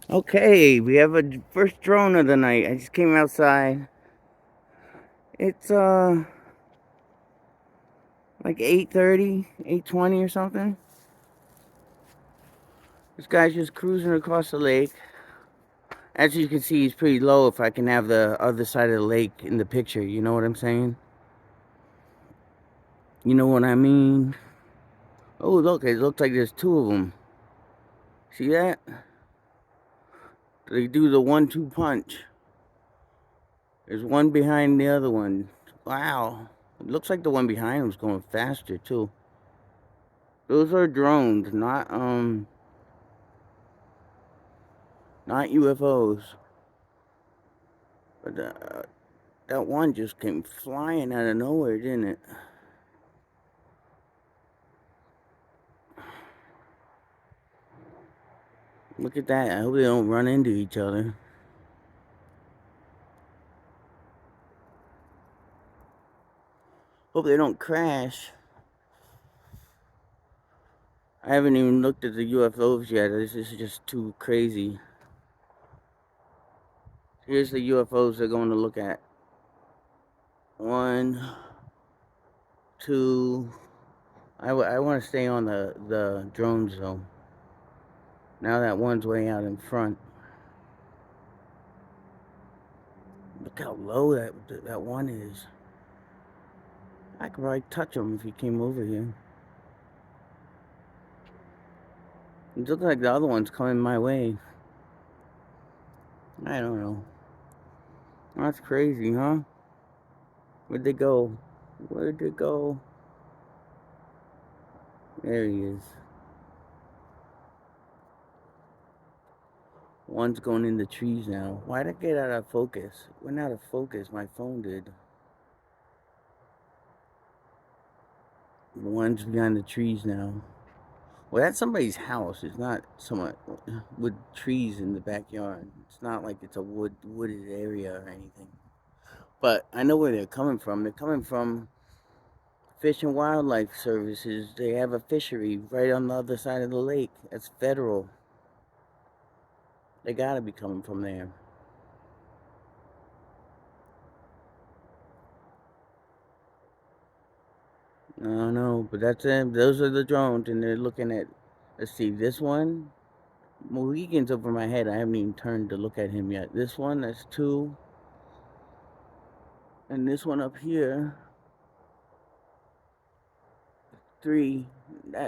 Okay, we have a first drone of the night. I just came outside. It's like 8:30, 8:20 or something. This guy's just cruising across the lake. As you can see, he's pretty low. If I can have the other side of the lake in the picture, you know what I'm saying? You know what I mean? Oh, look, it looks like there's two of them. See that? They do the 1-2 punch. There's one behind the other one. Wow. It looks like the one behind him's going faster too. Those are drones, not UFOs. But that one just came flying out of nowhere, didn't it? Look at that. I hope they don't run into each other. Hope they don't crash. I haven't even looked at the UFOs yet. This is just too crazy. Here's the UFOs they're going to look at. 1, 2. I want to stay on the drones though. Now that one's way out in front. Look how low that one is. I could probably touch him if he came over here. It looks like the other one's coming my way. I don't know. That's crazy, huh? Where'd they go? Where'd they go? There he is. One's going in the trees now. Why'd I get out of focus? Went out of focus. My phone did. One's behind the trees now. Well, that's somebody's house. It's not someone with trees in the backyard. It's not like it's a wooded area or anything. But I know where they're coming from. They're coming from Fish and Wildlife Services. They have a fishery right on the other side of the lake. That's federal. They gotta be coming from there. I don't know, but that's it. Those are the drones, and they're looking at. Let's see, this one. Mohican's over my head. I haven't even turned to look at him yet. This one, that's 2, and this one up here, 3.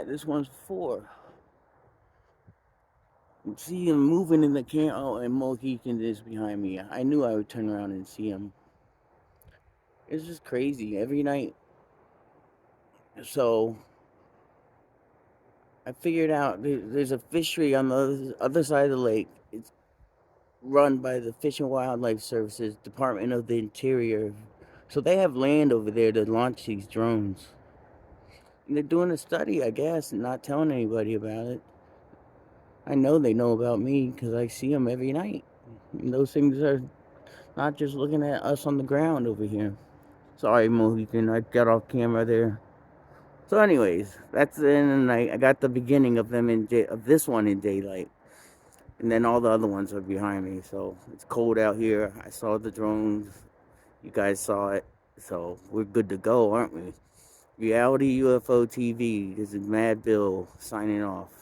This one's 4. See him moving in the camera. Oh, and Mohican is behind me. I knew I would turn around and see him. It's just crazy every night. So I figured out there's a fishery on the other side of the lake. It's run by the Fish and Wildlife Services, Department of the Interior. So they have land over there to launch these drones. And they're doing a study, I guess, and not telling anybody about it. I know they know about me because I see them every night. And those things are not just looking at us on the ground over here. Sorry, Mohican, I got off camera there. So, anyways, that's the end of the night. I got the beginning of them of this one in daylight, and then all the other ones are behind me. So it's cold out here. I saw the drones. You guys saw it. So we're good to go, aren't we? Reality UFO TV. This is Mad Bill signing off.